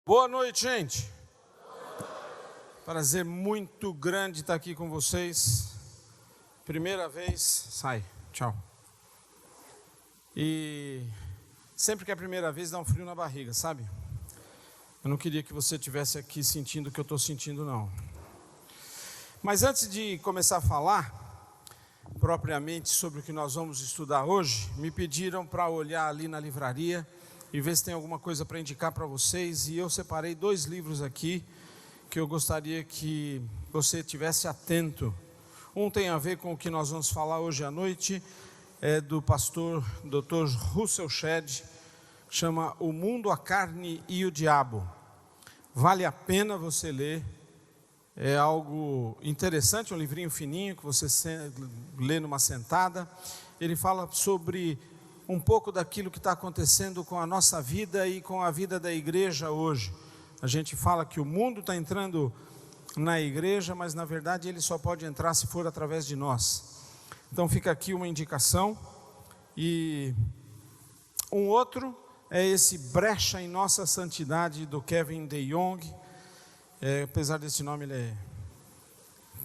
Boa noite, gente. Prazer muito grande estar aqui com vocês. Primeira vez, sai, tchau. E sempre que é a primeira vez dá um frio na barriga, sabe? Eu não queria que você estivesse aqui sentindo o que eu estou sentindo, não. Mas antes de começar a falar propriamente sobre o que nós vamos estudar hoje, me pediram para olhar ali na livraria e ver se tem alguma coisa para indicar para vocês. E eu separei 2 livros aqui que eu gostaria que você estivesse atento. Um tem a ver com o que nós vamos falar hoje à noite, é do pastor Dr. Russell Shedd, chama O Mundo, a Carne e o Diabo. Vale a pena você ler, é algo interessante, um livrinho fininho que você lê numa sentada. Ele fala sobre um pouco daquilo que está acontecendo com a nossa vida e com a vida da igreja hoje. A gente fala que o mundo está entrando na igreja, mas na verdade ele só pode entrar se for através de nós. Então fica aqui uma indicação. E um outro é esse Brecha em Nossa Santidade, do Kevin DeYoung. Apesar desse nome, ele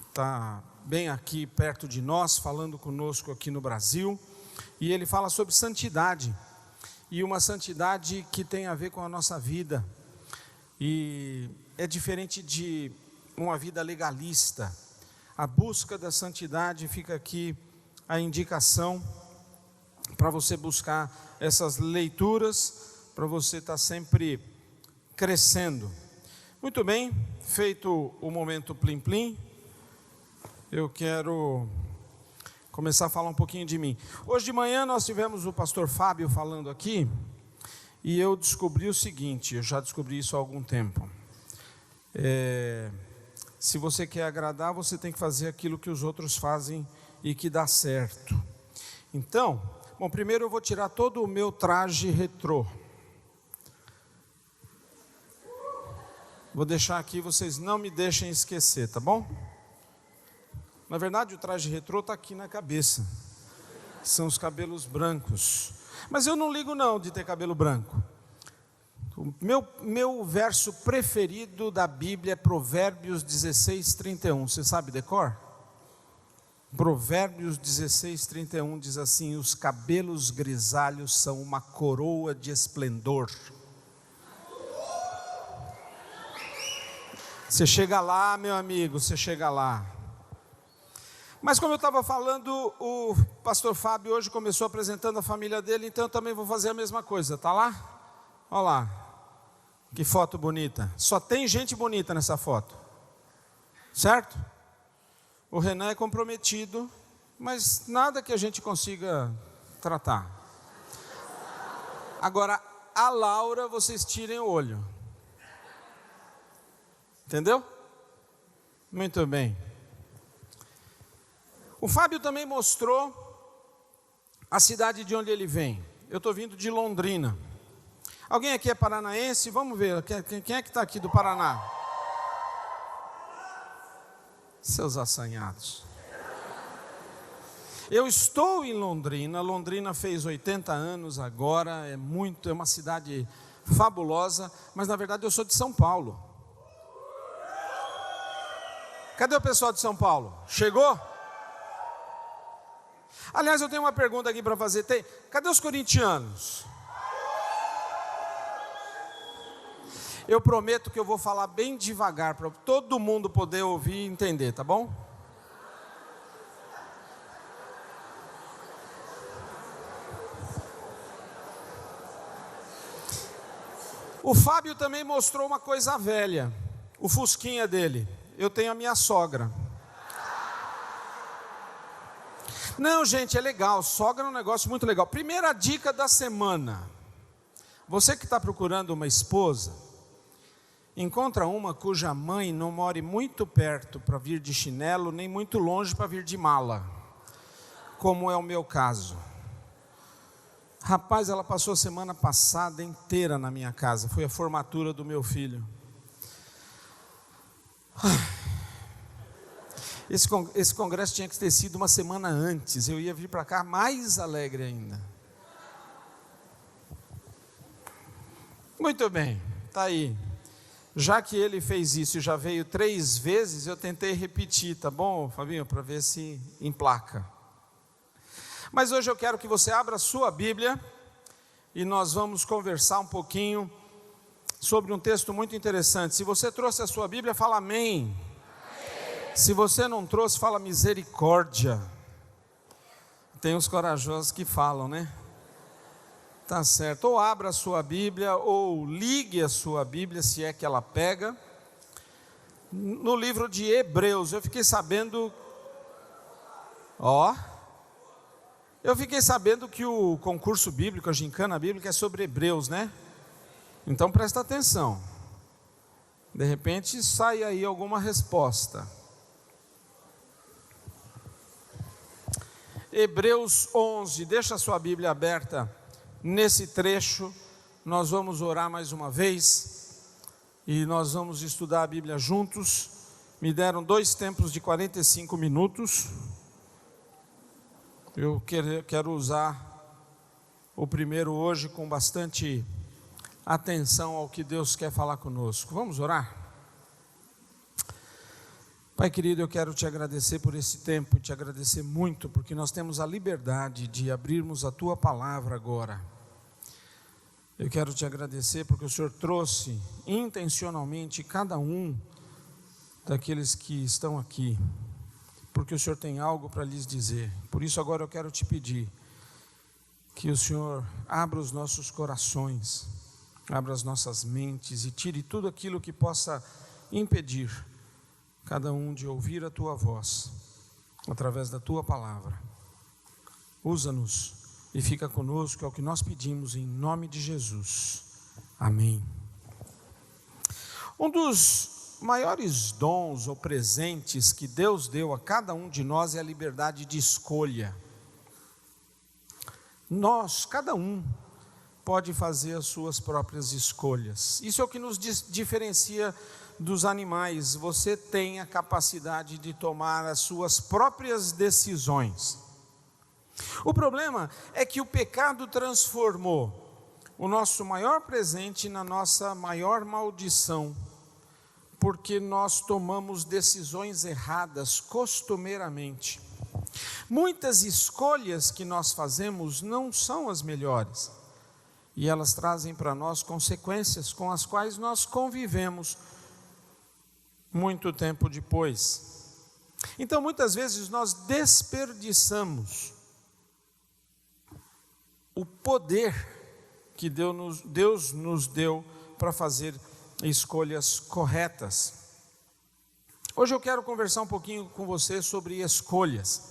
está bem aqui perto de nós, falando conosco aqui no Brasil. E ele fala sobre santidade, e uma santidade que tem a ver com a nossa vida, e é diferente de uma vida legalista. A busca da santidade, fica aqui a indicação para você buscar essas leituras, para você estar sempre crescendo. Muito bem, feito o momento plim plim, eu quero começar a falar um pouquinho de mim. Hoje de manhã nós tivemos o pastor Fábio falando aqui, e eu descobri o seguinte, eu já descobri isso há algum tempo. Se você quer agradar, você tem que fazer aquilo que os outros fazem e que dá certo. Então, bom, primeiro eu vou tirar todo o meu traje retrô. Vou deixar aqui, vocês não me deixem esquecer, tá bom? Na verdade, o traje retrô está aqui na cabeça. São os cabelos brancos. Mas eu não ligo não de ter cabelo branco. O meu verso preferido da Bíblia é Provérbios 16:31. Você sabe decor? Provérbios 16:31 diz assim: os cabelos grisalhos são uma coroa de esplendor. Você chega lá, meu amigo, você chega lá. Mas como eu estava falando, o pastor Fábio hoje começou apresentando a família dele, então eu também vou fazer a mesma coisa, tá lá? Olha lá, que foto bonita, só tem gente bonita nessa foto, certo? O Renan é comprometido, mas nada que a gente consiga tratar. Agora, a Laura, vocês tirem o olho, entendeu? Muito bem. O Fábio também mostrou a cidade de onde ele vem. Eu estou vindo de Londrina. Alguém aqui é paranaense? Vamos ver, quem é que está aqui do Paraná? Seus assanhados. Eu estou em Londrina. Londrina fez 80 anos agora, é uma cidade fabulosa, mas na verdade eu sou de São Paulo. Cadê o pessoal de São Paulo? Chegou? Aliás, eu tenho uma pergunta aqui para fazer. Cadê os corintianos? Eu prometo que eu vou falar bem devagar para todo mundo poder ouvir e entender, tá bom? O Fábio também mostrou uma coisa velha, o fusquinha dele. Eu tenho a minha sogra. Não, gente, é legal, sogra é um negócio muito legal. Primeira dica da semana: você que está procurando uma esposa, encontra uma cuja mãe não more muito perto para vir de chinelo, nem muito longe para vir de mala, como é o meu caso. Rapaz, ela passou a semana passada inteira na minha casa, foi a formatura do meu filho. Esse congresso tinha que ter sido uma semana antes, eu ia vir para cá mais alegre ainda. Muito bem, está aí. já que ele fez isso e já veio 3 vezes, eu tentei repetir, tá bom, Fabinho? Para ver se emplaca. Mas hoje eu quero que você abra a sua Bíblia e nós vamos conversar um pouquinho sobre um texto muito interessante. Se você trouxe a sua Bíblia, fala amém. Se você não trouxe, fala misericórdia. Tem uns corajosos que falam, né? Tá certo. Ou abra a sua Bíblia, ou ligue a sua Bíblia, se é que ela pega. No livro de Hebreus, eu fiquei sabendo... Eu fiquei sabendo que o concurso bíblico, a gincana bíblica, é sobre Hebreus, né? Então presta atenção. De repente sai aí alguma resposta. Hebreus 11, deixa a sua Bíblia aberta nesse trecho, nós vamos orar mais uma vez, e nós vamos estudar a Bíblia juntos. Me deram 2 tempos de 45 minutos, eu quero usar o primeiro hoje com bastante atenção ao que Deus quer falar conosco. Vamos orar? Pai querido, eu quero te agradecer por esse tempo e te agradecer muito, porque nós temos a liberdade de abrirmos a tua palavra agora. Eu quero te agradecer porque o Senhor trouxe intencionalmente cada um daqueles que estão aqui, porque o Senhor tem algo para lhes dizer. Por isso agora eu quero te pedir que o Senhor abra os nossos corações, abra as nossas mentes e tire tudo aquilo que possa impedir cada um de ouvir a tua voz, através da tua palavra. Usa-nos e fica conosco, é o que nós pedimos em nome de Jesus. Amém. Um dos maiores dons ou presentes que Deus deu a cada um de nós é a liberdade de escolha. Nós, cada um, pode fazer as suas próprias escolhas. Isso é o que nos diferencia dos animais. Você tem a capacidade de tomar as suas próprias decisões. O problema é que o pecado transformou o nosso maior presente na nossa maior maldição, porque nós tomamos decisões erradas costumeiramente. Muitas escolhas que nós fazemos não são as melhores, e elas trazem para nós consequências com as quais nós convivemos muito tempo depois. Então muitas vezes nós desperdiçamos o poder que Deus nos deu para fazer escolhas corretas. Hoje eu quero conversar um pouquinho com você sobre escolhas,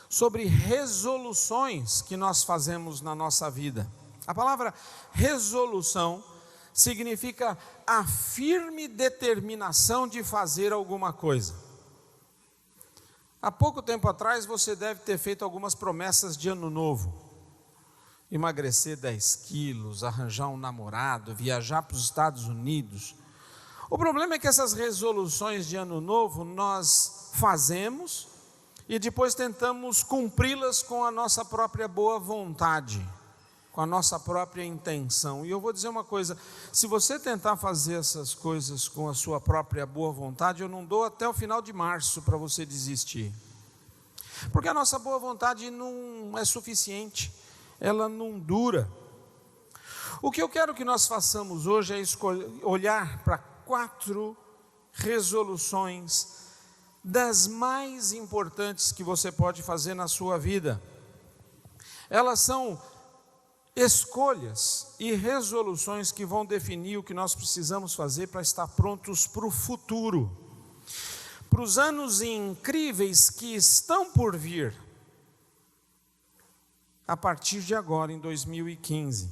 sobre resoluções que nós fazemos na nossa vida. A palavra resolução significa a firme determinação de fazer alguma coisa. Há pouco tempo atrás você deve ter feito algumas promessas de ano novo. Emagrecer 10 quilos, arranjar um namorado, viajar para os Estados Unidos. O problema é que essas resoluções de ano novo nós fazemos e depois tentamos cumpri-las com a nossa própria boa vontade, com a nossa própria intenção. E eu vou dizer uma coisa: se você tentar fazer essas coisas com a sua própria boa vontade, eu não dou até o final de março para você desistir, porque a nossa boa vontade não é suficiente, ela não dura. O que eu quero que nós façamos hoje é olhar para 4 resoluções das mais importantes que você pode fazer na sua vida. Elas são escolhas e resoluções que vão definir o que nós precisamos fazer para estar prontos para o futuro, para os anos incríveis que estão por vir, a partir de agora, em 2015.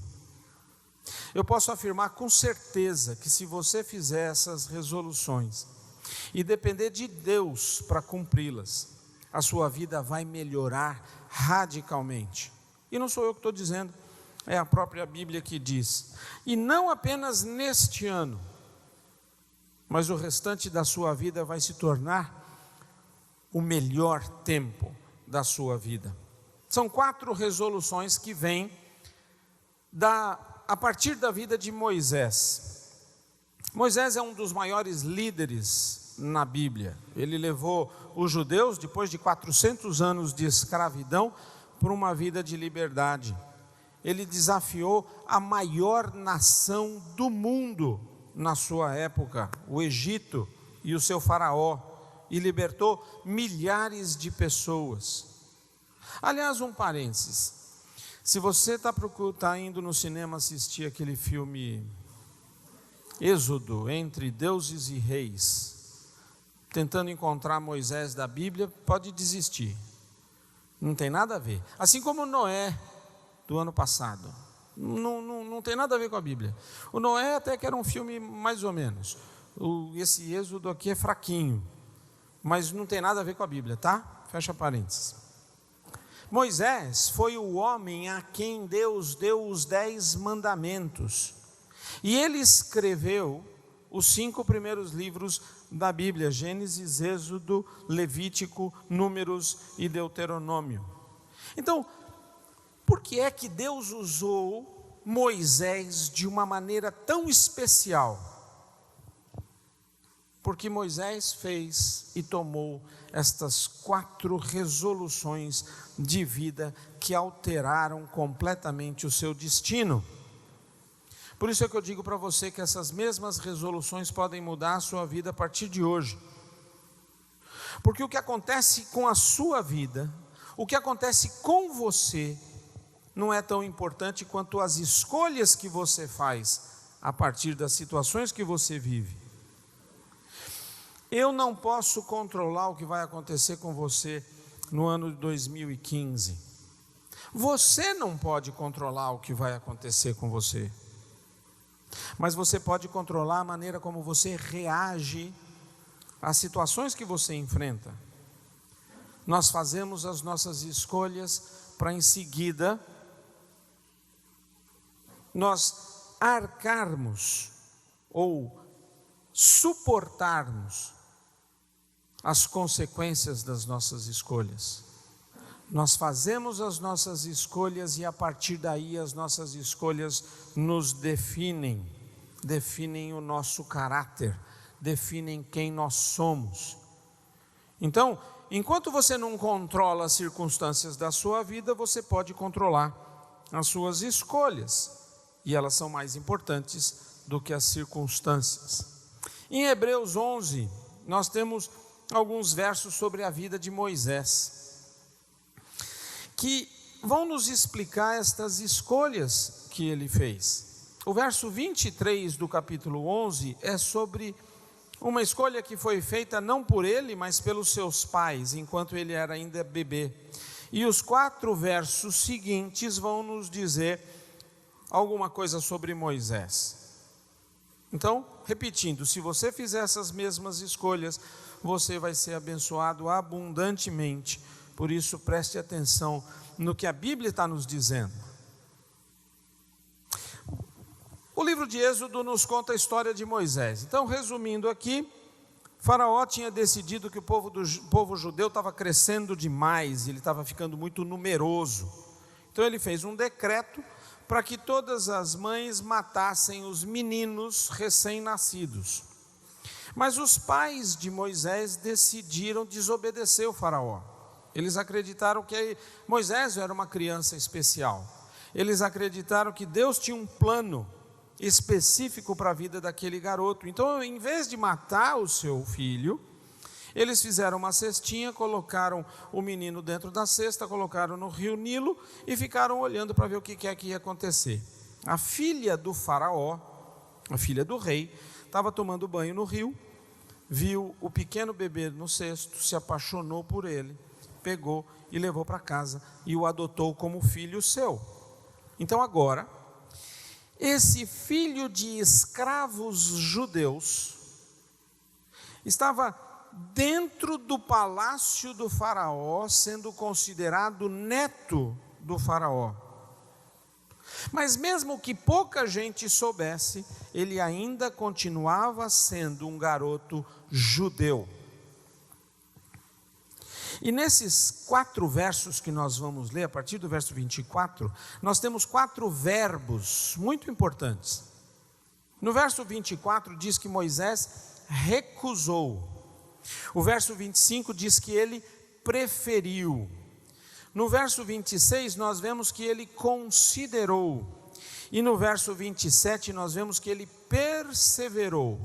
Eu posso afirmar com certeza que se você fizer essas resoluções e depender de Deus para cumpri-las, a sua vida vai melhorar radicalmente. E não sou eu que estou dizendo, é a própria Bíblia que diz. E não apenas neste ano, mas o restante da sua vida vai se tornar o melhor tempo da sua vida. São 4 resoluções que vêm a partir da vida de Moisés. Moisés é um dos maiores líderes na Bíblia. Ele levou os judeus, depois de 400 anos de escravidão, por uma vida de liberdade. Ele desafiou a maior nação do mundo na sua época, o Egito e o seu faraó, e libertou milhares de pessoas. Aliás, um parênteses, se você está indo no cinema assistir aquele filme Êxodo, entre deuses e reis, tentando encontrar Moisés da Bíblia, pode desistir, não tem nada a ver. Assim como Noé, do ano passado, não tem nada a ver com a Bíblia. O Noé até que era um filme mais ou menos, esse Êxodo aqui é fraquinho, mas não tem nada a ver com a Bíblia, tá? Fecha parênteses. Moisés foi o homem a quem Deus deu os 10 mandamentos, e ele escreveu os 5 primeiros livros da Bíblia: Gênesis, Êxodo, Levítico, Números e Deuteronômio. Então, por que é que Deus usou Moisés de uma maneira tão especial? Porque Moisés fez e tomou estas 4 resoluções de vida que alteraram completamente o seu destino. Por isso é que eu digo para você que essas mesmas resoluções podem mudar a sua vida a partir de hoje. Porque o que acontece com a sua vida, o que acontece com você, não é tão importante quanto as escolhas que você faz a partir das situações que você vive. Eu não posso controlar o que vai acontecer com você no ano de 2015. Você não pode controlar o que vai acontecer com você. Mas você pode controlar a maneira como você reage às situações que você enfrenta. Nós fazemos as nossas escolhas para em seguida nós arcarmos ou suportarmos as consequências das nossas escolhas. Nós fazemos as nossas escolhas e a partir daí as nossas escolhas nos definem o nosso caráter, definem quem nós somos. Então, enquanto você não controla as circunstâncias da sua vida, você pode controlar as suas escolhas, e elas são mais importantes do que as circunstâncias. Em Hebreus 11, nós temos alguns versos sobre a vida de Moisés, que vão nos explicar estas escolhas que ele fez. O verso 23 do capítulo 11 é sobre uma escolha que foi feita não por ele, mas pelos seus pais, enquanto ele era ainda bebê. E os 4 versos seguintes vão nos dizer alguma coisa sobre Moisés. Então, repetindo, se você fizer essas mesmas escolhas, você vai ser abençoado abundantemente. Por isso, preste atenção no que a Bíblia está nos dizendo. O livro de Êxodo nos conta a história de Moisés. Então, resumindo aqui, Faraó tinha decidido que o povo judeu estava crescendo demais, ele estava ficando muito numeroso. Então, ele fez um decreto para que todas as mães matassem os meninos recém-nascidos. Mas os pais de Moisés decidiram desobedecer o faraó. Eles acreditaram que Moisés era uma criança especial. Eles acreditaram que Deus tinha um plano específico para a vida daquele garoto. Então, em vez de matar o seu filho, eles fizeram uma cestinha, colocaram o menino dentro da cesta, colocaram no rio Nilo e ficaram olhando para ver o que é que ia acontecer. A filha do faraó, a filha do rei, estava tomando banho no rio, viu o pequeno bebê no cesto, se apaixonou por ele, pegou e levou para casa e o adotou como filho seu. Então agora, esse filho de escravos judeus estava dentro do palácio do faraó, sendo considerado neto do faraó. Mas mesmo que pouca gente soubesse, ele ainda continuava sendo um garoto judeu. E nesses 4 versos que nós vamos ler, a partir do verso 24, nós temos 4 verbos muito importantes. No verso 24 diz que Moisés recusou. O verso 25 diz que ele preferiu. No verso 26 nós vemos que ele considerou. E no verso 27 nós vemos que ele perseverou.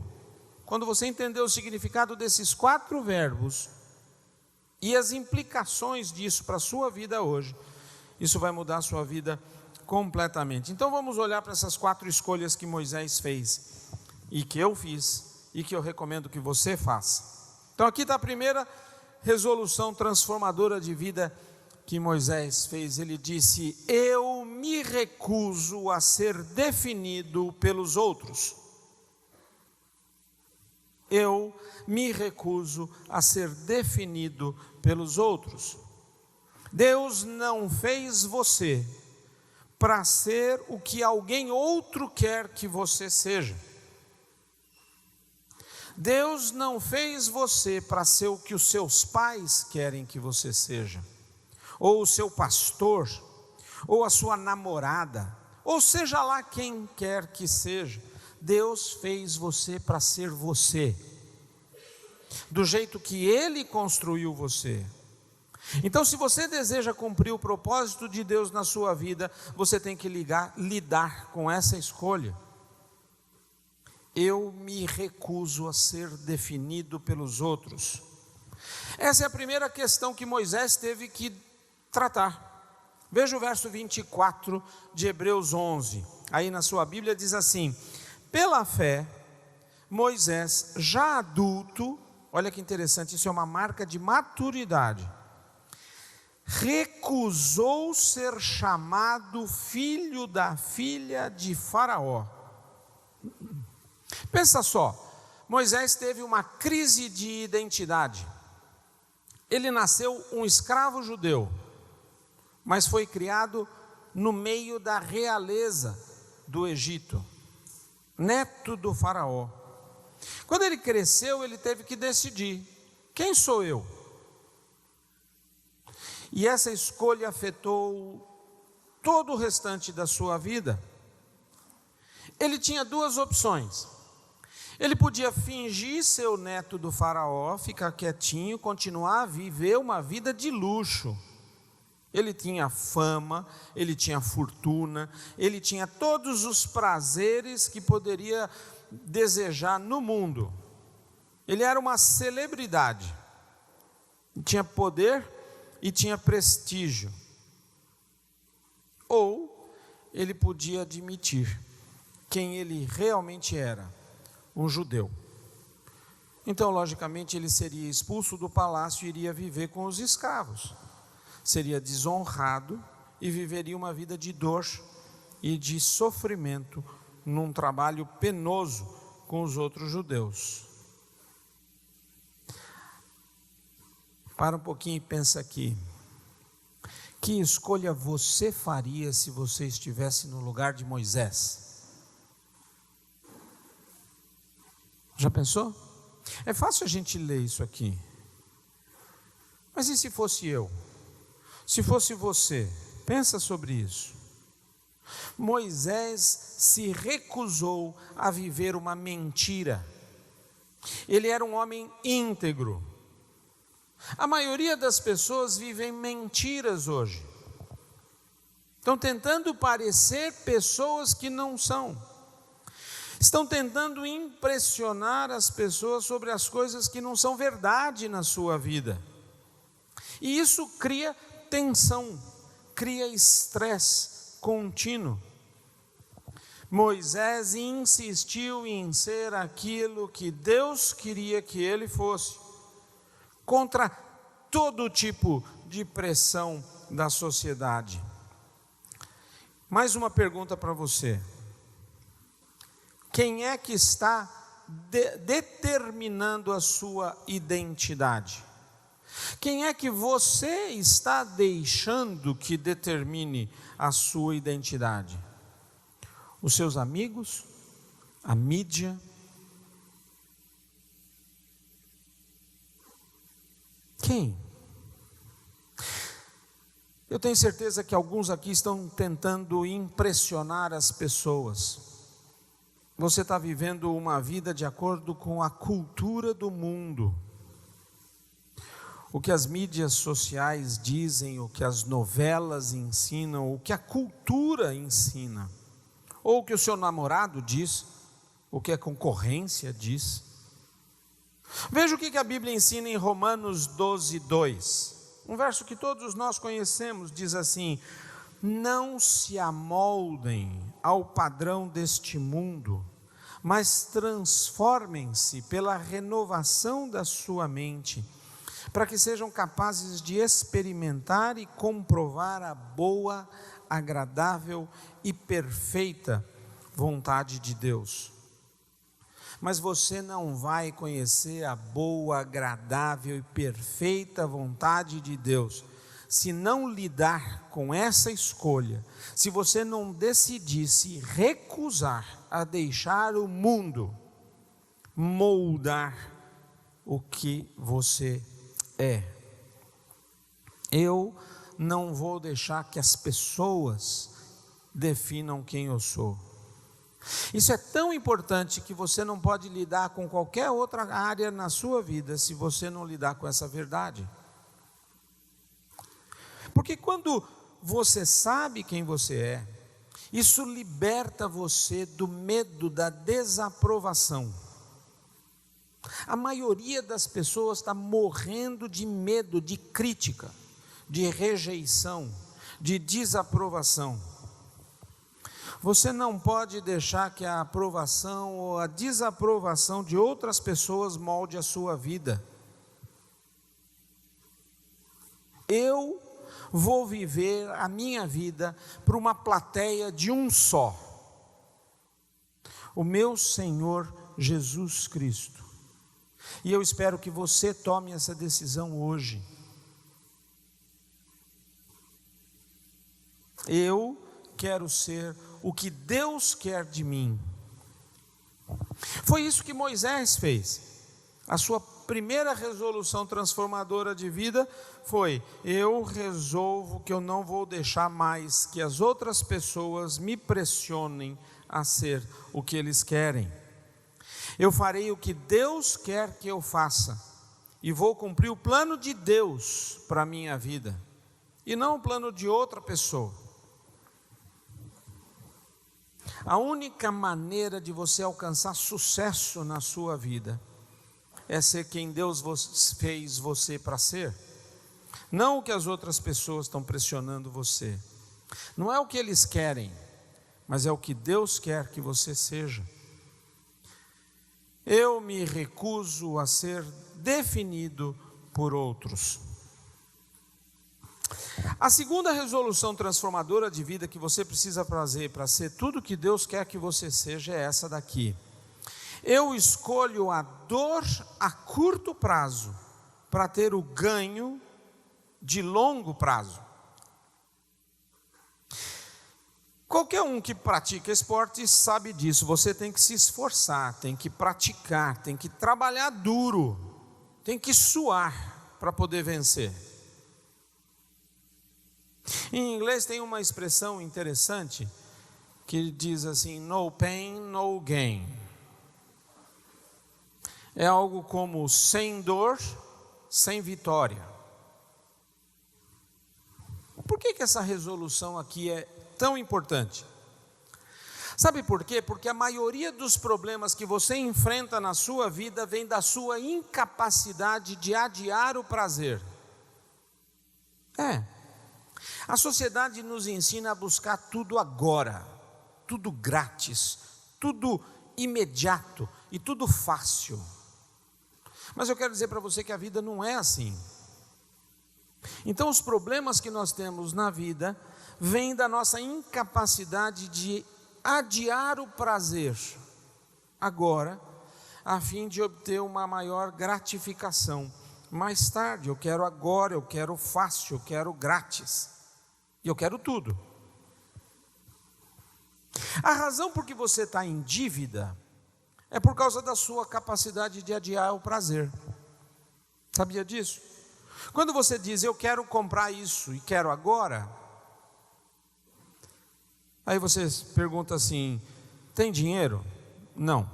Quando você entender o significado desses 4 verbos e as implicações disso para a sua vida hoje, isso vai mudar a sua vida completamente. Então vamos olhar para essas 4 escolhas que Moisés fez, e que eu fiz, e que eu recomendo que você faça. Então aqui está a primeira resolução transformadora de vida que Moisés fez. Ele disse: eu me recuso a ser definido pelos outros. Eu me recuso a ser definido pelos outros. Deus não fez você para ser o que alguém outro quer que você seja. Deus não fez você para ser o que os seus pais querem que você seja, ou o seu pastor, ou a sua namorada, ou seja lá quem quer que seja. Deus fez você para ser você, do jeito que Ele construiu você. Então, se você deseja cumprir o propósito de Deus na sua vida, você tem que lidar com essa escolha. Eu me recuso a ser definido pelos outros. Essa é a primeira questão que Moisés teve que tratar. Veja o verso 24 de Hebreus 11. Aí na sua Bíblia diz assim: pela fé, Moisés, já adulto, olha que interessante, isso é uma marca de maturidade, recusou ser chamado filho da filha de Faraó. Pensa só, Moisés teve uma crise de identidade. Ele nasceu um escravo judeu, mas foi criado no meio da realeza do Egito, neto do Faraó. Quando ele cresceu, ele teve que decidir: quem sou eu? E essa escolha afetou todo o restante da sua vida. Ele tinha 2 opções. Ele podia fingir ser o neto do Faraó, ficar quietinho, continuar a viver uma vida de luxo. Ele tinha fama, ele tinha fortuna, ele tinha todos os prazeres que poderia desejar no mundo. Ele era uma celebridade, tinha poder e tinha prestígio. Ou ele podia admitir quem ele realmente era, um judeu. Então, logicamente, ele seria expulso do palácio e iria viver com os escravos. Seria desonrado e viveria uma vida de dor e de sofrimento num trabalho penoso com os outros judeus. Para um pouquinho e pensa aqui. Que escolha você faria se você estivesse no lugar de Moisés? Já pensou? É fácil a gente ler isso aqui. Mas e se fosse eu? Se fosse você? Pensa sobre isso. Moisés se recusou a viver uma mentira. Ele era um homem íntegro. A maioria das pessoas vivem mentiras hoje. Estão tentando parecer pessoas que não são. Estão tentando impressionar as pessoas sobre as coisas que não são verdade na sua vida. E isso cria tensão, cria estresse contínuo. Moisés insistiu em ser aquilo que Deus queria que ele fosse, contra todo tipo de pressão da sociedade. Mais uma pergunta para você. Quem é que está determinando a sua identidade? Quem é que você está deixando que determine a sua identidade? Os seus amigos? A mídia? Quem? Eu tenho certeza que alguns aqui estão tentando impressionar as pessoas. você está vivendo uma vida de acordo com a cultura do mundo. O que as mídias sociais dizem, o que as novelas ensinam, o que a cultura ensina, ou o que o seu namorado diz, o que a concorrência diz. Veja o que a Bíblia ensina em Romanos 12:2, um verso que todos nós conhecemos, diz assim: não se amoldem ao padrão deste mundo, mas transformem-se pela renovação da sua mente, para que sejam capazes de experimentar e comprovar a boa, agradável e perfeita vontade de Deus. Mas você não vai conhecer a boa, agradável e perfeita vontade de Deus se não lidar com essa escolha, se você não decidir se recusar a deixar o mundo moldar o que você é. Eu não vou deixar que as pessoas definam quem eu sou. Isso é tão importante que você não pode lidar com qualquer outra área na sua vida se você não lidar com essa verdade. Porque quando você sabe quem você é, isso liberta você do medo da desaprovação. A maioria das pessoas está morrendo de medo de crítica, de rejeição, de desaprovação. Você não pode deixar que a aprovação ou a desaprovação de outras pessoas molde a sua vida. Eu vou viver a minha vida para uma plateia de um só: o meu Senhor Jesus Cristo. E eu espero que você tome essa decisão hoje. Eu quero ser o que Deus quer de mim. Foi isso que Moisés fez. A sua primeira resolução transformadora de vida foi: eu resolvo que eu não vou deixar mais que as outras pessoas me pressionem a ser o que eles querem. Eu farei o que Deus quer que eu faça, e vou cumprir o plano de Deus para a minha vida, e não o plano de outra pessoa. A única maneira de você alcançar sucesso na sua vida é ser quem Deus fez você para ser, não o que as outras pessoas estão pressionando você. Não é o que eles querem, mas é o que Deus quer que você seja. Eu me recuso a ser definido por outros. A segunda resolução transformadora de vida que você precisa fazer para ser tudo que Deus quer que você seja é essa daqui: eu escolho a dor a curto prazo para ter o ganho de longo prazo. Qualquer um que pratica esporte sabe disso. Você tem que se esforçar, tem que praticar, tem que trabalhar duro, tem que suar para poder vencer. Em inglês tem uma expressão interessante que diz assim: no pain, no gain. É algo como sem dor, sem vitória. Por que essa resolução aqui é tão importante? Sabe por quê? Porque a maioria dos problemas que você enfrenta na sua vida vem da sua incapacidade de adiar o prazer. A sociedade nos ensina a buscar tudo agora, tudo grátis, tudo imediato e tudo fácil. Mas eu quero dizer para você que a vida não é assim. Então os problemas que nós temos na vida vêm da nossa incapacidade de adiar o prazer agora, a fim de obter uma maior gratificação mais tarde. Eu quero agora, eu quero fácil, eu quero grátis, e eu quero tudo. A razão por que você está em dívida é por causa da sua capacidade de adiar o prazer. Sabia disso? Quando você diz: eu quero comprar isso e quero agora, aí você pergunta assim: tem dinheiro? Não.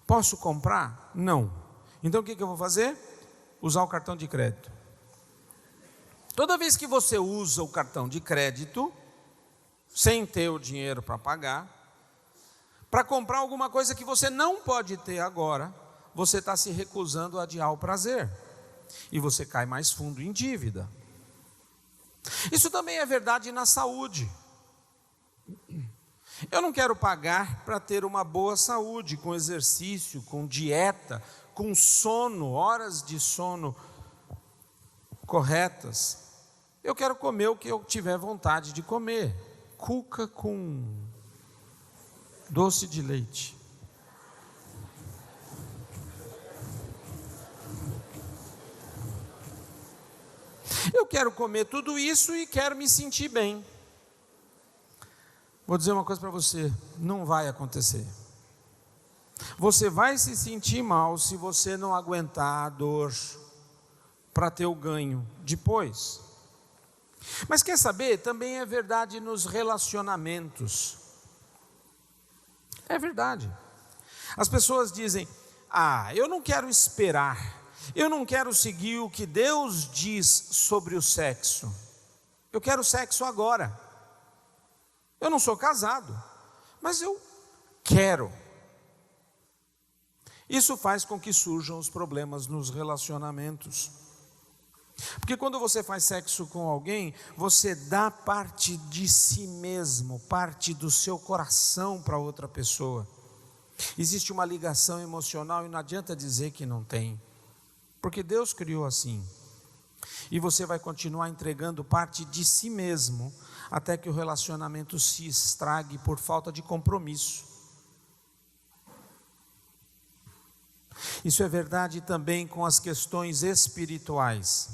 Posso comprar? Não. Então o que eu vou fazer? Usar o cartão de crédito. Toda vez que você usa o cartão de crédito, sem ter o dinheiro para pagar, para comprar alguma coisa que você não pode ter agora, você está se recusando a adiar o prazer. E você cai mais fundo em dívida. Isso também é verdade na saúde. Eu não quero pagar para ter uma boa saúde, com exercício, com dieta, com sono, horas de sono corretas. Eu quero comer o que eu tiver vontade de comer. Cuca com doce de leite. Eu quero comer tudo isso e quero me sentir bem. Vou dizer uma coisa para você, não vai acontecer. Você vai se sentir mal se você não aguentar a dor para ter o ganho depois. Mas quer saber? Também é verdade nos relacionamentos. É verdade. As pessoas dizem: eu não quero esperar, eu não quero seguir o que Deus diz sobre o sexo. Eu quero sexo agora. Eu não sou casado, mas eu quero. Isso faz com que surjam os problemas nos relacionamentos. Porque quando você faz sexo com alguém, você dá parte de si mesmo, parte do seu coração para outra pessoa. Existe uma ligação emocional e não adianta dizer que não tem. Porque Deus criou assim. E você vai continuar entregando parte de si mesmo, até que o relacionamento se estrague por falta de compromisso. Isso é verdade também com as questões espirituais.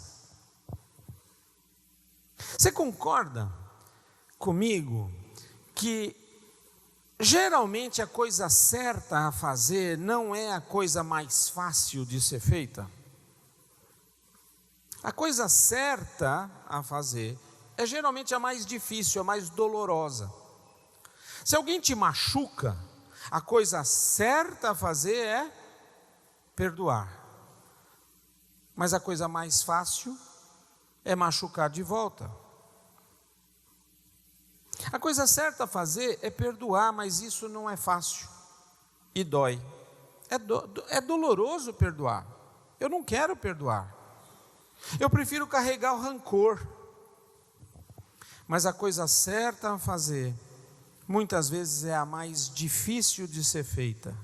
Você concorda comigo que geralmente a coisa certa a fazer não é a coisa mais fácil de ser feita? A coisa certa a fazer é geralmente a mais difícil, a mais dolorosa. Se alguém te machuca, a coisa certa a fazer é perdoar. Mas a coisa mais fácil é machucar de volta. A coisa certa a fazer é perdoar, mas isso não é fácil e dói. É doloroso perdoar. Eu não quero perdoar. Eu prefiro carregar o rancor. Mas a coisa certa a fazer, muitas vezes é a mais difícil de ser feita.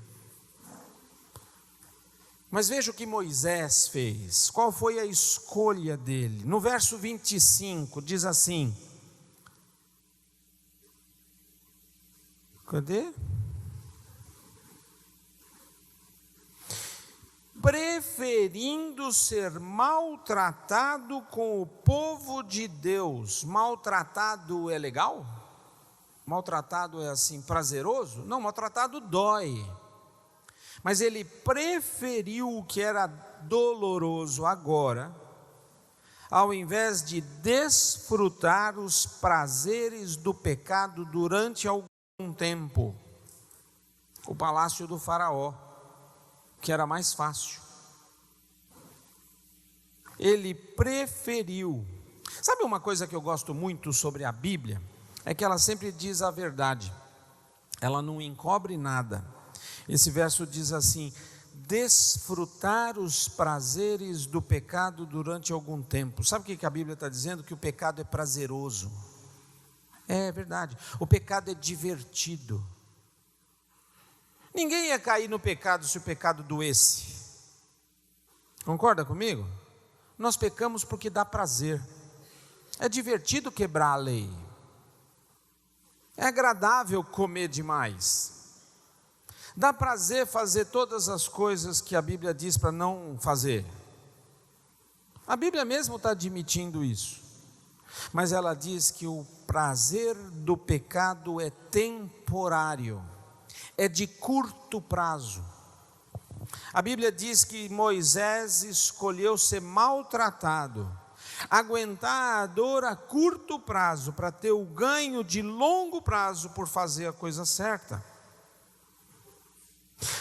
Mas veja o que Moisés fez. Qual foi a escolha dele? No verso 25 diz assim. Cadê? Preferindo ser maltratado com o povo de Deus. Maltratado é legal? Maltratado é assim prazeroso? Não, maltratado dói. Mas ele preferiu o que era doloroso agora, ao invés de desfrutar os prazeres do pecado durante algum tempo. O palácio do faraó, que era mais fácil. Ele preferiu. Sabe uma coisa que eu gosto muito sobre a Bíblia? É que ela sempre diz a verdade. Ela não encobre nada. Esse verso diz assim: desfrutar os prazeres do pecado durante algum tempo. Sabe o que a Bíblia está dizendo? Que o pecado é prazeroso. É verdade. O pecado é divertido. Ninguém ia cair no pecado se o pecado doesse. Concorda comigo? Nós pecamos porque dá prazer. É divertido quebrar a lei. É agradável comer demais. Dá prazer fazer todas as coisas que a Bíblia diz para não fazer. A Bíblia mesmo está admitindo isso. Mas ela diz que o prazer do pecado é temporário. É de curto prazo. A Bíblia diz que Moisés escolheu ser maltratado, aguentar a dor a curto prazo, para ter o ganho de longo prazo por fazer a coisa certa.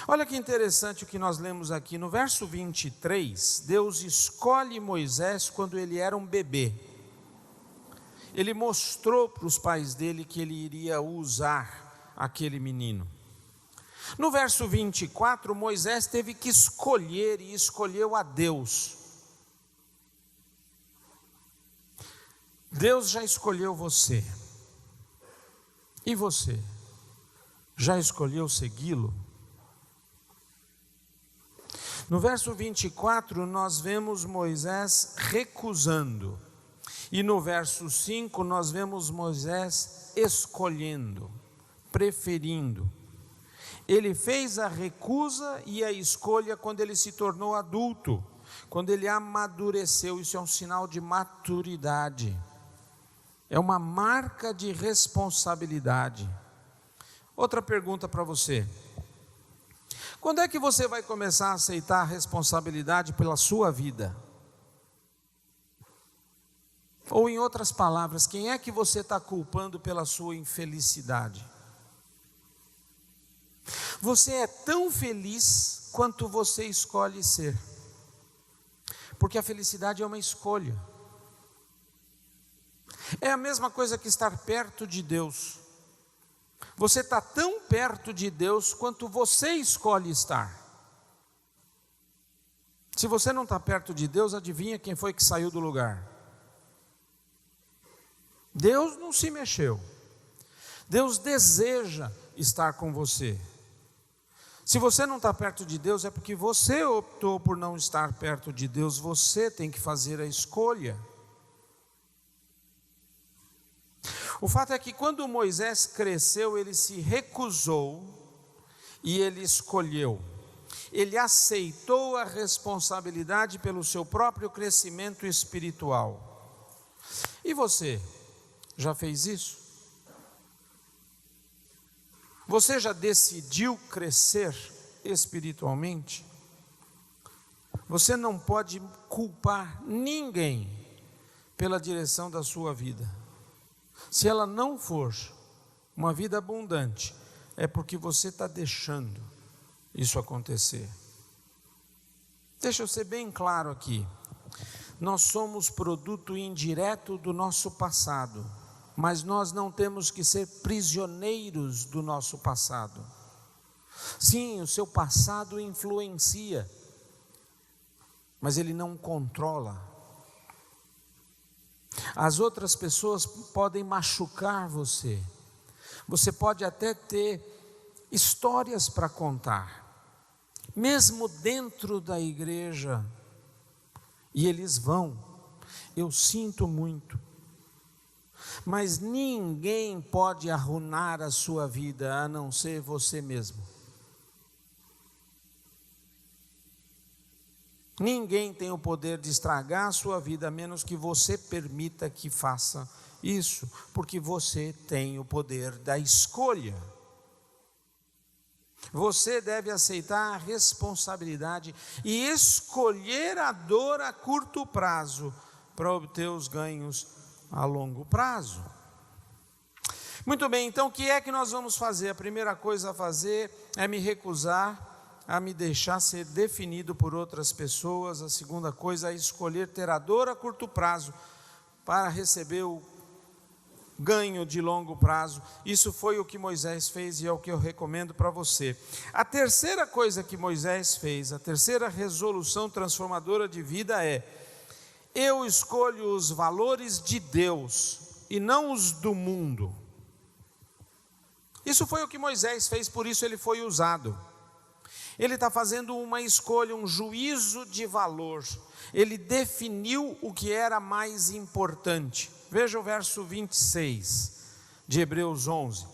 Olha que interessante o que nós lemos aqui. No verso 23, Deus escolhe Moisés quando ele era um bebê. Ele mostrou para os pais dele que ele iria usar aquele menino. No verso 24, Moisés teve que escolher e escolheu a Deus. Deus já escolheu você. E você? Já escolheu segui-lo? No verso 24, nós vemos Moisés recusando. E no verso 5, nós vemos Moisés escolhendo, preferindo. Ele fez a recusa e a escolha quando ele se tornou adulto, quando ele amadureceu. Isso é um sinal de maturidade, é uma marca de responsabilidade. Outra pergunta para você: quando é que você vai começar a aceitar a responsabilidade pela sua vida? Ou em outras palavras, quem é que você está culpando pela sua infelicidade? Você é tão feliz quanto você escolhe ser, porque a felicidade é uma escolha. É a mesma coisa que estar perto de Deus. Você está tão perto de Deus quanto você escolhe estar. Se você não está perto de Deus, adivinha quem foi que saiu do lugar? Deus não se mexeu. Deus deseja estar com você. Se você não está perto de Deus, é porque você optou por não estar perto de Deus. Você tem que fazer a escolha. O fato é que quando Moisés cresceu, ele se recusou e ele escolheu. Ele aceitou a responsabilidade pelo seu próprio crescimento espiritual. E você, já fez isso? Você já decidiu crescer espiritualmente? Você não pode culpar ninguém pela direção da sua vida. Se ela não for uma vida abundante, é porque você está deixando isso acontecer. Deixa eu ser bem claro aqui. Nós somos produto indireto do nosso passado, mas nós não temos que ser prisioneiros do nosso passado. Sim, o seu passado influencia, mas ele não controla. As outras pessoas podem machucar você. Você pode até ter histórias para contar, mesmo dentro da igreja, e eles vão. Eu sinto muito. Mas ninguém pode arruinar a sua vida a não ser você mesmo. Ninguém tem o poder de estragar a sua vida a menos que você permita que faça isso, porque você tem o poder da escolha. Você deve aceitar a responsabilidade e escolher a dor a curto prazo para obter os ganhos a longo prazo. Muito bem, então o que é que nós vamos fazer? A primeira coisa a fazer é me recusar a me deixar ser definido por outras pessoas. A segunda coisa é escolher ter a dor a curto prazo para receber o ganho de longo prazo. Isso foi o que Moisés fez e é o que eu recomendo para você. A terceira coisa que Moisés fez, a terceira resolução transformadora de vida é: eu escolho os valores de Deus e não os do mundo. Isso foi o que Moisés fez, por isso ele foi usado. Ele está fazendo uma escolha, um juízo de valor. Ele definiu o que era mais importante. Veja o verso 26 de Hebreus 11.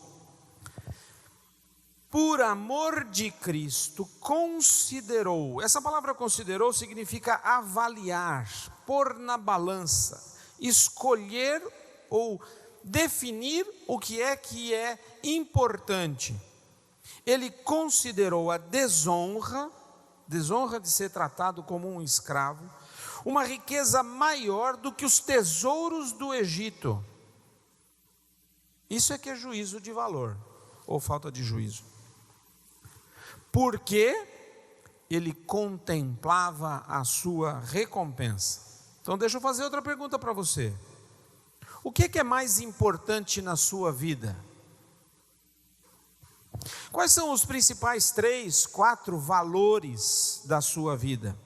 Por amor de Cristo, considerou. Essa palavra considerou significa avaliar, pôr na balança, escolher ou definir o que é importante. Ele considerou a desonra de ser tratado como um escravo, uma riqueza maior do que os tesouros do Egito. Isso é que é juízo de valor, ou falta de juízo. porque ele contemplava a sua recompensa. Então deixa eu fazer outra pergunta para você. O que é mais importante na sua vida? Quais são os principais 3, 4 valores da sua vida?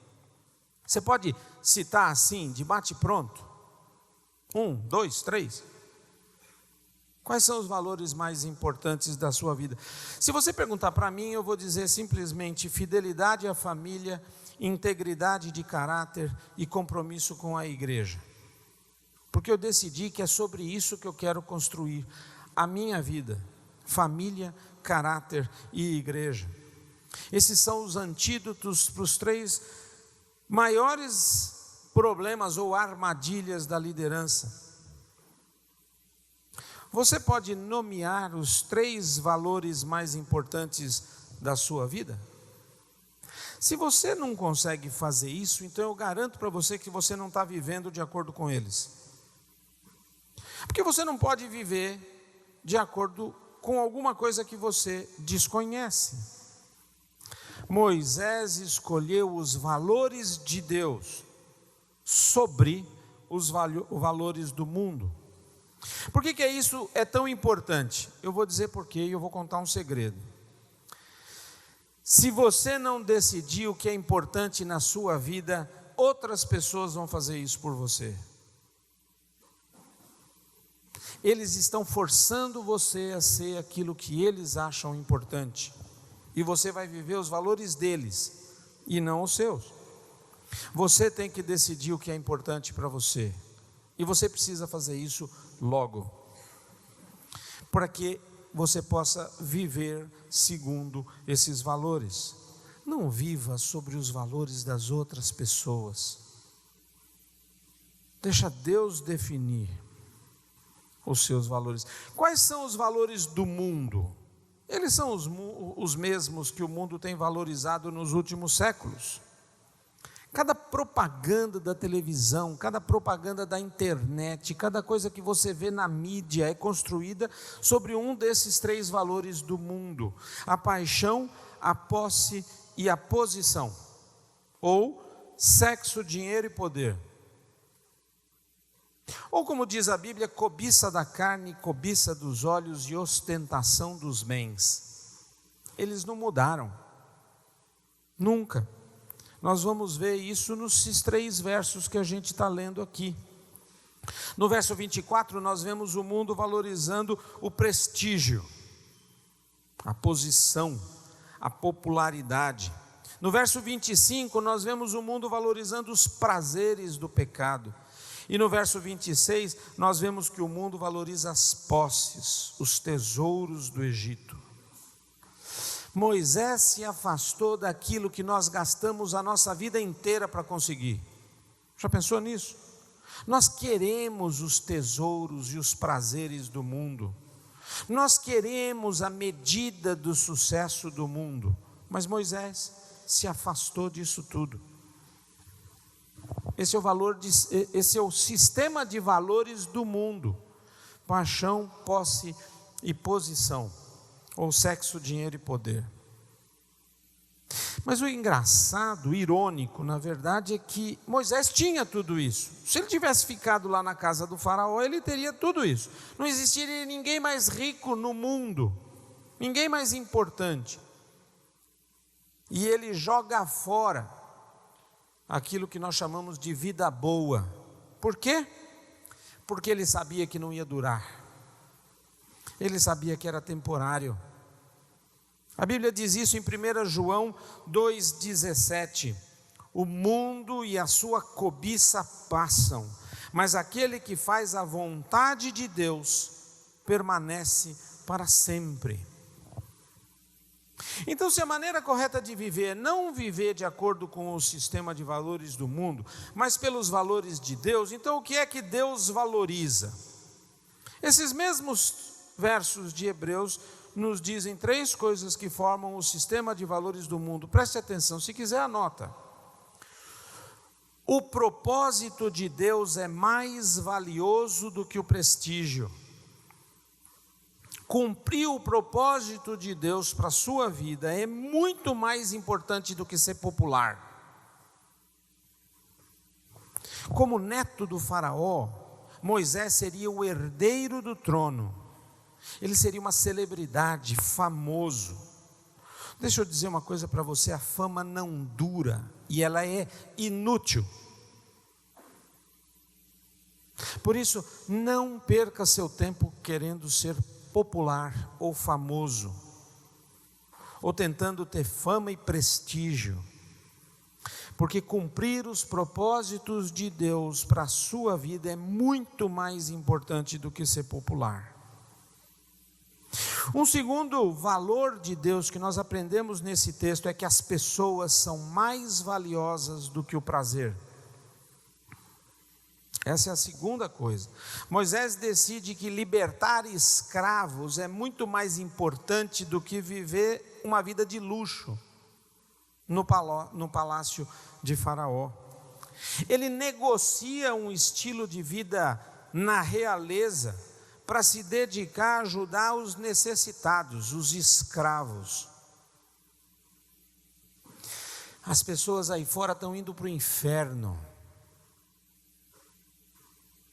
Você pode citar assim, de bate-pronto? 1, 2, 3. Quais são os valores mais importantes da sua vida? Se você perguntar para mim, eu vou dizer simplesmente fidelidade à família, integridade de caráter e compromisso com a igreja. Porque eu decidi que é sobre isso que eu quero construir a minha vida: família, caráter e igreja. Esses são os antídotos para os 3 maiores problemas ou armadilhas da liderança. Você pode nomear os 3 valores mais importantes da sua vida? Se você não consegue fazer isso, então eu garanto para você que você não está vivendo de acordo com eles. Porque você não pode viver de acordo com alguma coisa que você desconhece. Moisés escolheu os valores de Deus sobre os valores do mundo. Por que isso é tão importante? Eu vou dizer por quê e eu vou contar um segredo. Se você não decidir o que é importante na sua vida, outras pessoas vão fazer isso por você. Eles estão forçando você a ser aquilo que eles acham importante. E você vai viver os valores deles e não os seus. Você tem que decidir o que é importante para você. E você precisa fazer isso logo, para que você possa viver segundo esses valores. Não viva sobre os valores das outras pessoas. Deixa Deus definir os seus valores. Quais são os valores do mundo? Eles são os mesmos que o mundo tem valorizado nos últimos séculos. Cada propaganda da televisão, cada propaganda da internet, cada coisa que você vê na mídia é construída sobre um desses 3 valores do mundo: a paixão, a posse e a posição, ou sexo, dinheiro e poder. Ou como diz a Bíblia, cobiça da carne, cobiça dos olhos e ostentação dos bens. Eles não mudaram, nunca. Nós vamos ver isso nesses 3 versos que a gente está lendo aqui. No verso 24, nós vemos o mundo valorizando o prestígio, a posição, a popularidade. No verso 25, nós vemos o mundo valorizando os prazeres do pecado. E no verso 26, nós vemos que o mundo valoriza as posses, os tesouros do Egito. Moisés se afastou daquilo que nós gastamos a nossa vida inteira para conseguir. Já pensou nisso? Nós queremos os tesouros e os prazeres do mundo. Nós queremos a medida do sucesso do mundo. Mas Moisés se afastou disso tudo. Esse é o sistema de valores do mundo: paixão, posse e posição, ou sexo, dinheiro e poder. Mas o engraçado, o irônico, na verdade, é que Moisés tinha tudo isso. Se ele tivesse ficado lá na casa do faraó, ele teria tudo isso. Não existiria ninguém mais rico no mundo, ninguém mais importante. E ele joga fora aquilo que nós chamamos de vida boa. Por quê? Porque ele sabia que não ia durar. Ele sabia que era temporário. A Bíblia diz isso em 1 João 2,17. O mundo e a sua cobiça passam, mas aquele que faz a vontade de Deus permanece para sempre. Então, se a maneira correta de viver é não viver de acordo com o sistema de valores do mundo, mas pelos valores de Deus, então o que é que Deus valoriza? Esses mesmos versos de Hebreus nos dizem 3 coisas que formam o sistema de valores do mundo. Preste atenção, se quiser anota. O propósito de Deus é mais valioso do que o prestígio. Cumprir o propósito de Deus para a sua vida é muito mais importante do que ser popular. Como neto do faraó, Moisés seria o herdeiro do trono. Ele seria uma celebridade, famoso. Deixa eu dizer uma coisa para você: a fama não dura e ela é inútil. Por isso, não perca seu tempo querendo ser popular ou famoso, ou tentando ter fama e prestígio, porque cumprir os propósitos de Deus para a sua vida é muito mais importante do que ser popular. Um segundo valor de Deus que nós aprendemos nesse texto é que as pessoas são mais valiosas do que o prazer. Essa é a segunda coisa. Moisés decide que libertar escravos é muito mais importante do que viver uma vida de luxo no palácio de Faraó. Ele negocia um estilo de vida na realeza para se dedicar a ajudar os necessitados, os escravos. As pessoas aí fora estão indo para o inferno.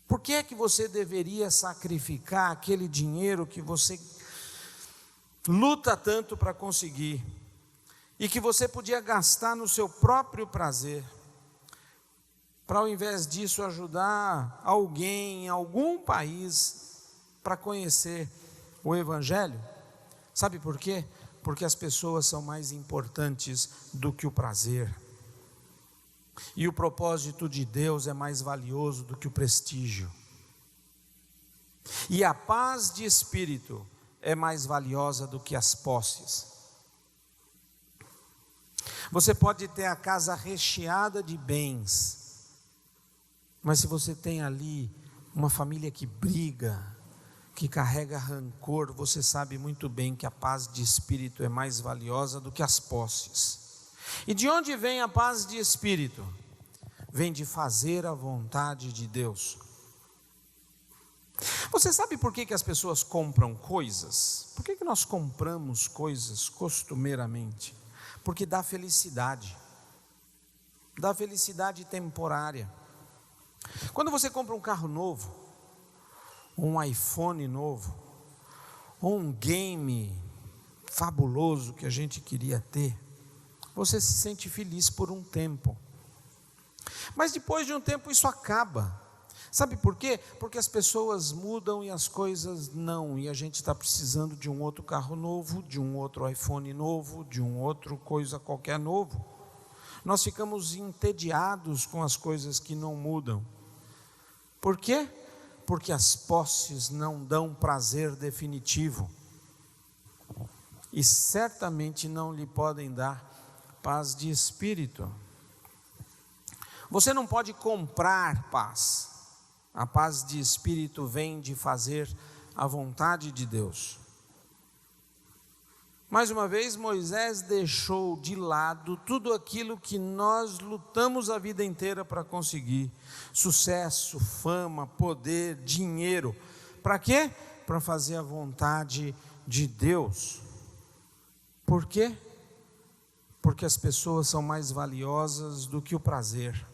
Por que é que você deveria sacrificar aquele dinheiro que você luta tanto para conseguir e que você podia gastar no seu próprio prazer, para ao invés disso ajudar alguém em algum país para conhecer o Evangelho? Sabe por quê? Porque as pessoas são mais importantes do que o prazer. E o propósito de Deus é mais valioso do que o prestígio. E a paz de espírito é mais valiosa do que as posses. Você pode ter a casa recheada de bens, mas se você tem ali uma família que briga, que carrega rancor, você sabe muito bem que a paz de espírito é mais valiosa do que as posses. E de onde vem a paz de espírito? Vem de fazer a vontade de Deus. Você sabe por que as pessoas compram coisas? Por que nós compramos coisas costumeiramente? Porque dá felicidade temporária. Quando você compra um carro novo, um iPhone novo, ou um game fabuloso que a gente queria ter, você se sente feliz por um tempo, mas depois de um tempo isso acaba. Sabe por quê? Porque as pessoas mudam e as coisas não, e a gente está precisando de um outro carro novo, de um outro iPhone novo, de um outro coisa qualquer novo. Nós ficamos entediados com as coisas que não mudam. Por quê? Porque as posses não dão prazer definitivo, e certamente não lhe podem dar paz de espírito. Você não pode comprar paz. A paz de espírito vem de fazer a vontade de Deus. Mais uma vez, Moisés deixou de lado tudo aquilo que nós lutamos a vida inteira para conseguir: sucesso, fama, poder, dinheiro. Para quê? Para fazer a vontade de Deus. Por quê? Porque as pessoas são mais valiosas do que o prazer.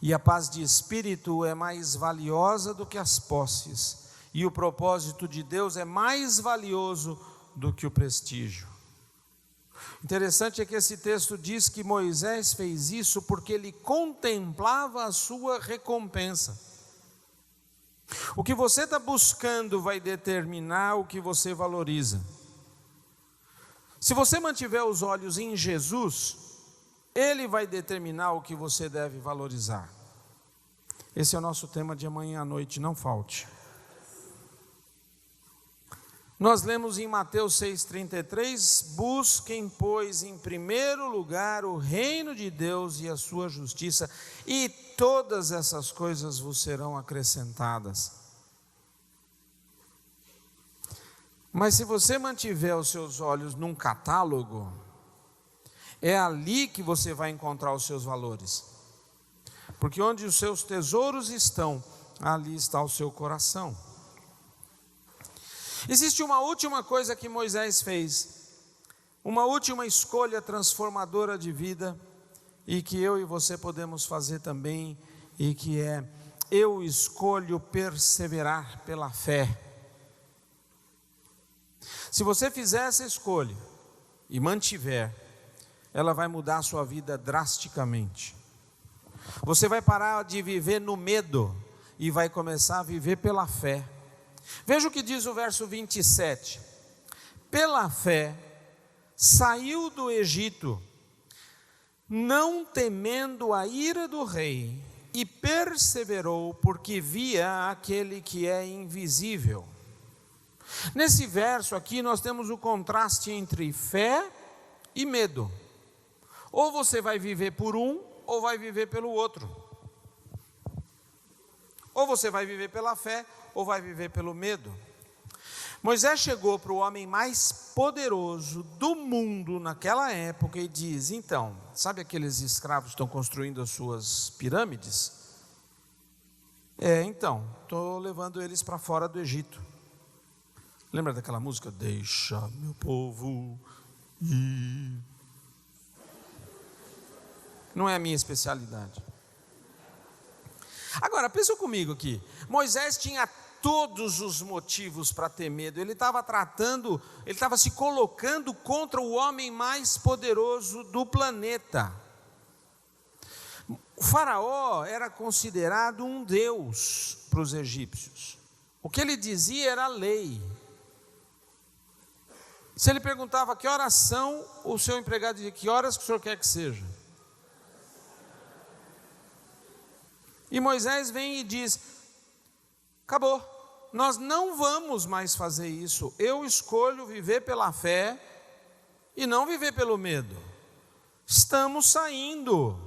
E a paz de espírito é mais valiosa do que as posses. E o propósito de Deus é mais valioso do que o prestígio. Interessante é que esse texto diz que Moisés fez isso porque ele contemplava a sua recompensa. O que você está buscando vai determinar o que você valoriza. Se você mantiver os olhos em Jesus, Ele vai determinar o que você deve valorizar. Esse é o nosso tema de amanhã à noite, não falte. Nós lemos em Mateus 6,33: busquem, pois, em primeiro lugar o reino de Deus e a sua justiça, e todas essas coisas vos serão acrescentadas. Mas se você mantiver os seus olhos num catálogo, é ali que você vai encontrar os seus valores. Porque onde os seus tesouros estão, ali está o seu coração. Existe uma última coisa que Moisés fez, uma última escolha transformadora de vida, e que eu e você podemos fazer também, e que é: eu escolho perseverar pela fé. Se você fizer essa escolha e mantiver, ela vai mudar a sua vida drasticamente. Você vai parar de viver no medo e vai começar a viver pela fé. Veja o que diz o verso 27. Pela fé, saiu do Egito, não temendo a ira do rei, e perseverou porque via aquele que é invisível. Nesse verso aqui nós temos o contraste entre fé e medo. Ou você vai viver por um, ou vai viver pelo outro. Ou você vai viver pela fé, ou vai viver pelo medo. Moisés chegou para o homem mais poderoso do mundo naquela época e diz: então, sabe aqueles escravos que estão construindo as suas pirâmides? Então, estou levando eles para fora do Egito. Lembra daquela música? Deixa meu povo ir. Não é a minha especialidade. Agora, pensa comigo aqui. Moisés tinha todos os motivos para ter medo. Ele estava se colocando contra o homem mais poderoso do planeta. O faraó era considerado um deus para os egípcios. O que ele dizia era lei. Se ele perguntava que horas são, o seu empregado dizia: que horas que o senhor quer que seja? E Moisés vem e diz: acabou, nós não vamos mais fazer isso. Eu escolho viver pela fé e não viver pelo medo. Estamos saindo,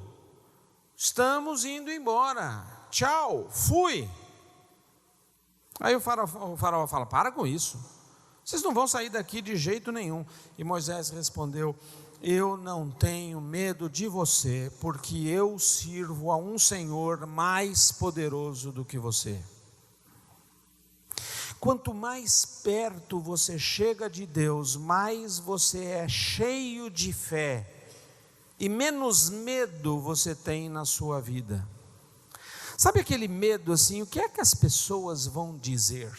estamos indo embora, tchau, fui. Aí o faraó fala: para com isso, vocês não vão sair daqui de jeito nenhum. E Moisés respondeu: eu não tenho medo de você, porque eu sirvo a um Senhor mais poderoso do que você. Quanto mais perto você chega de Deus, mais você é cheio de fé e menos medo você tem na sua vida. Sabe aquele medo assim, o que é que as pessoas vão dizer?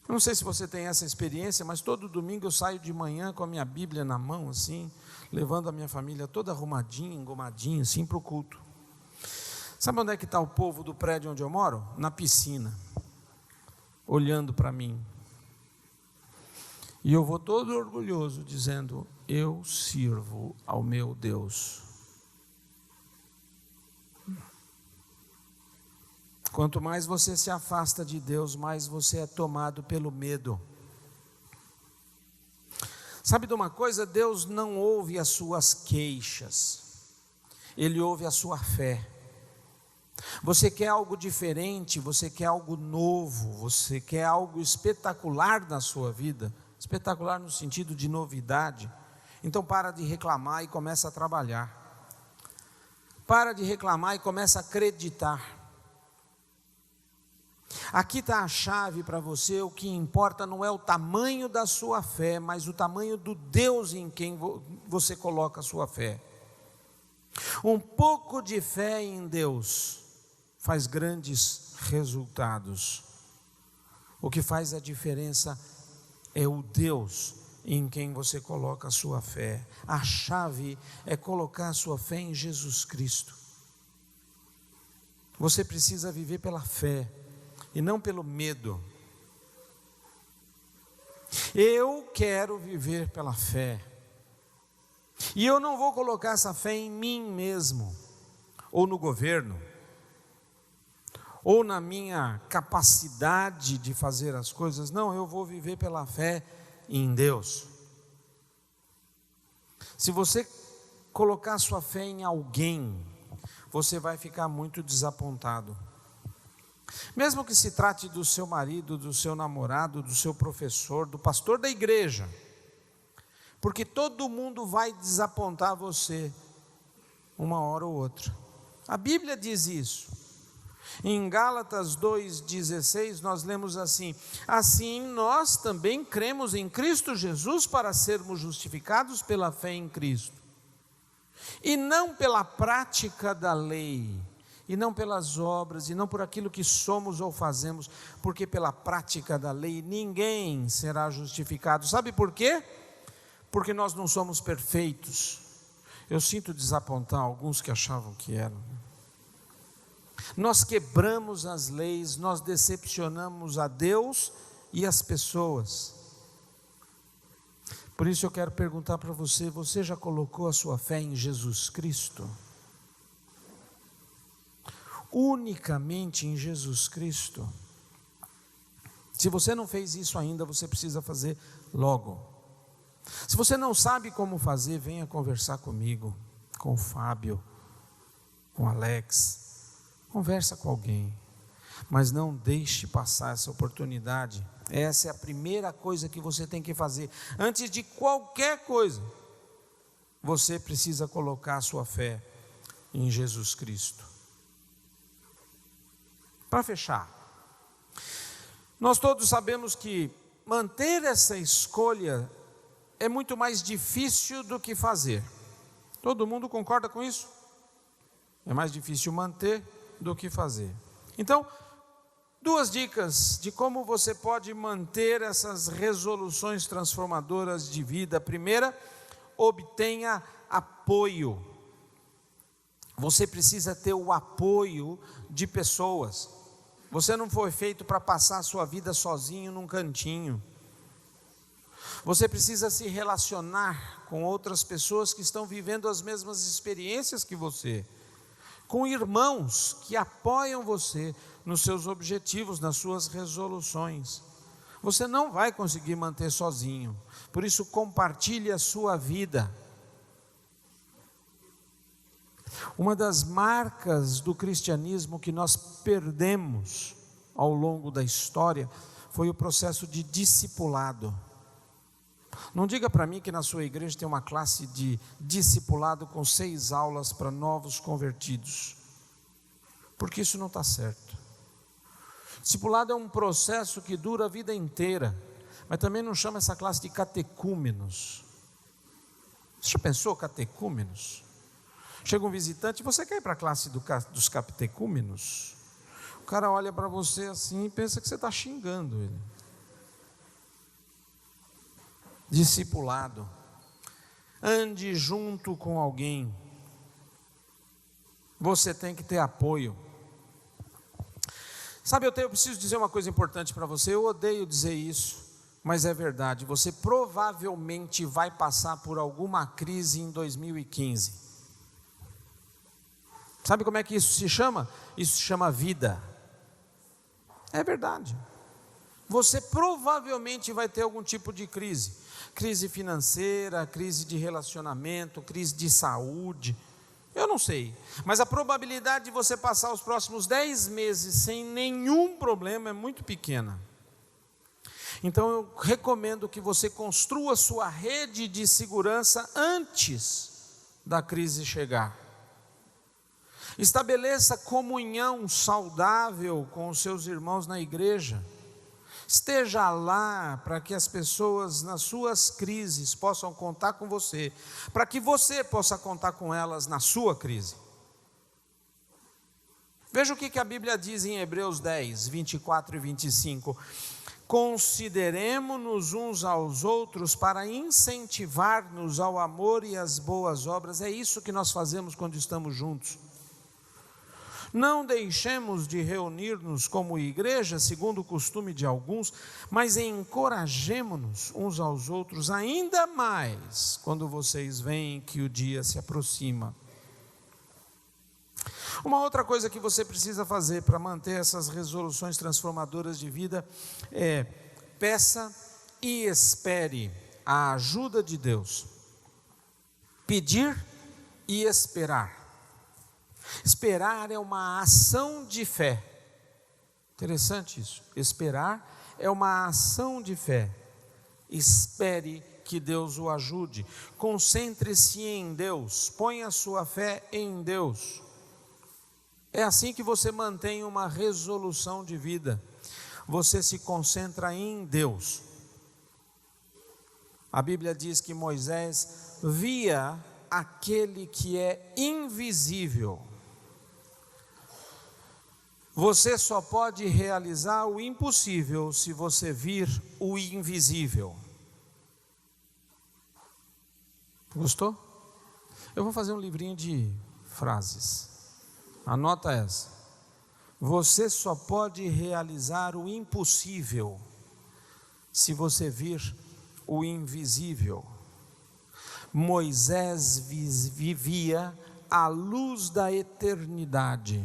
Eu não sei se você tem essa experiência, mas todo domingo eu saio de manhã com a minha Bíblia na mão, assim, levando a minha família toda arrumadinha, engomadinha, assim, para o culto. Sabe onde é que está o povo do prédio onde eu moro? Na piscina, olhando para mim. E eu vou todo orgulhoso, dizendo: eu sirvo ao meu Deus. Quanto mais você se afasta de Deus, mais você é tomado pelo medo. Sabe de uma coisa? Deus não ouve as suas queixas, Ele ouve a sua fé. Você quer algo diferente, você quer algo novo, você quer algo espetacular na sua vida, espetacular no sentido de novidade. Então para de reclamar e começa a trabalhar. Para de reclamar e começa a acreditar. Aqui está a chave para você. O que importa não é o tamanho da sua fé, mas o tamanho do Deus em quem você coloca a sua fé. Um pouco de fé em Deus faz grandes resultados. O que faz a diferença é o Deus em quem você coloca a sua fé. A chave é colocar a sua fé em Jesus Cristo. Você precisa viver pela fé e não pelo medo. Eu quero viver pela fé. E eu não vou colocar essa fé em mim mesmo, ou no governo, ou na minha capacidade de fazer as coisas. Não, eu vou viver pela fé em Deus. Se você colocar sua fé em alguém, você vai ficar muito desapontado. Mesmo que se trate do seu marido, do seu namorado, do seu professor, do pastor da igreja, porque todo mundo vai desapontar você uma hora ou outra. A Bíblia diz isso. Em Gálatas 2,16 nós lemos assim: assim nós também cremos em Cristo Jesus para sermos justificados pela fé em Cristo, e não pela prática da lei, e não pelas obras, e não por aquilo que somos ou fazemos, porque pela prática da lei ninguém será justificado. Sabe por quê? Porque nós não somos perfeitos. Eu sinto desapontar alguns que achavam que eram. Nós quebramos as leis, nós decepcionamos a Deus e as pessoas. Por isso eu quero perguntar para você: você já colocou a sua fé em Jesus Cristo? Unicamente em Jesus Cristo? Se você não fez isso ainda, você precisa fazer logo. Se você não sabe como fazer, venha conversar comigo, com o Fábio, com o Alex. Conversa com alguém, mas não deixe passar essa oportunidade. Essa é a primeira coisa que você tem que fazer. Antes de qualquer coisa, você precisa colocar a sua fé em Jesus Cristo. Para fechar, nós todos sabemos que manter essa escolha é muito mais difícil do que fazer. Todo mundo concorda com isso? É mais difícil manter do que fazer. Então, duas dicas de como você pode manter essas resoluções transformadoras de vida. Primeira, obtenha apoio. Você precisa ter o apoio de pessoas. Você não foi feito para passar a sua vida sozinho num cantinho. Você precisa se relacionar com outras pessoas que estão vivendo as mesmas experiências que você, com irmãos que apoiam você nos seus objetivos, nas suas resoluções. Você não vai conseguir manter sozinho, por isso compartilhe a sua vida. Uma das marcas do cristianismo que nós perdemos ao longo da história foi o processo de discipulado. Não diga para mim que na sua igreja tem uma classe de discipulado com 6 aulas para novos convertidos, porque isso não está certo. Discipulado é um processo que dura a vida inteira, mas também não chama essa classe de catecúmenos. Você já pensou catecúmenos? Chega um visitante: você quer ir para a classe dos catecúmenos? O cara olha para você assim e pensa que você está xingando ele. Discipulado. Ande junto com alguém. Você tem que ter apoio. Sabe, eu preciso dizer uma coisa importante para você. Eu odeio dizer isso, mas é verdade. Você provavelmente vai passar por alguma crise em 2015. Sabe como é que isso se chama? Isso se chama vida. É verdade. Você provavelmente vai ter algum tipo de crise. Crise financeira, crise de relacionamento, crise de saúde. Eu não sei, mas a probabilidade de você passar os próximos 10 meses sem nenhum problema é muito pequena. Então eu recomendo que você construa sua rede de segurança antes da crise chegar. Estabeleça comunhão saudável com os seus irmãos na igreja. Esteja lá para que as pessoas nas suas crises possam contar com você, para que você possa contar com elas na sua crise. Veja o que a Bíblia diz em Hebreus 10, 24 e 25. Consideremo-nos uns aos outros para incentivar-nos ao amor e às boas obras. É isso que nós fazemos quando estamos juntos. Não deixemos de reunir-nos como igreja, segundo o costume de alguns, mas encorajemo-nos uns aos outros, ainda mais quando vocês veem que o dia se aproxima. Uma outra coisa que você precisa fazer para manter essas resoluções transformadoras de vida é: peça e espere a ajuda de Deus. Pedir e esperar. Esperar é uma ação de fé. Interessante isso. Esperar é uma ação de fé. Espere que Deus o ajude. Concentre-se em Deus. Ponha a sua fé em Deus. É assim que você mantém uma resolução de vida. Você se concentra em Deus. A Bíblia diz que Moisés via aquele que é invisível. Você só pode realizar o impossível se você vir o invisível. Gostou? Eu vou fazer um livrinho de frases. Anota essa. Você só pode realizar o impossível se você vir o invisível. Moisés vivia à luz da eternidade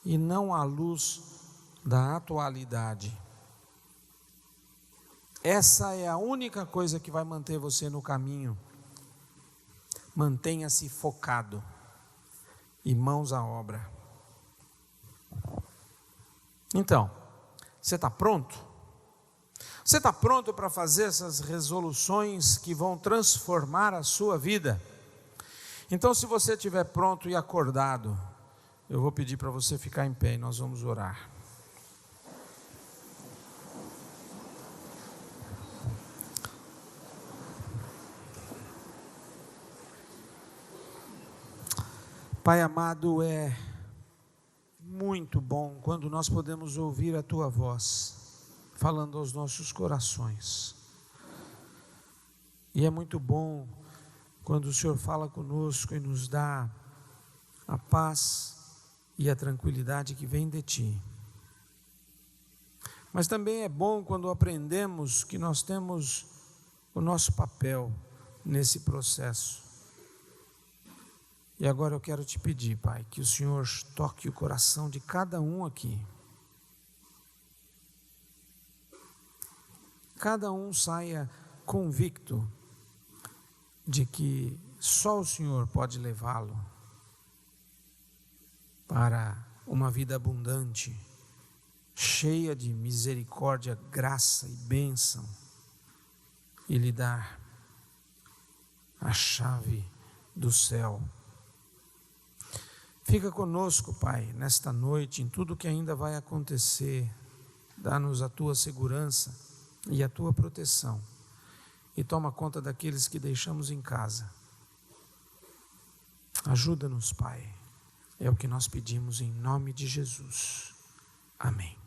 e não à luz da atualidade. Essa é a única coisa que vai manter você no caminho. Mantenha-se focado e mãos à obra. Então, você está pronto? Você está pronto para fazer essas resoluções que vão transformar a sua vida? Então, se você estiver pronto e acordado, eu vou pedir para você ficar em pé e nós vamos orar. Pai amado, é muito bom quando nós podemos ouvir a Tua voz, falando aos nossos corações. E é muito bom quando o Senhor fala conosco e nos dá a paz e a tranquilidade que vem de Ti. Mas também é bom quando aprendemos que nós temos o nosso papel nesse processo. E agora eu quero te pedir, Pai, que o Senhor toque o coração de cada um aqui. Cada um saia convicto de que só o Senhor pode levá-lo para uma vida abundante, cheia de misericórdia, graça e bênção, e lhe dar a chave do céu. Fica conosco, Pai, nesta noite, em tudo que ainda vai acontecer. Dá-nos a Tua segurança e a Tua proteção. E toma conta daqueles que deixamos em casa. Ajuda-nos, Pai. É o que nós pedimos em nome de Jesus. Amém.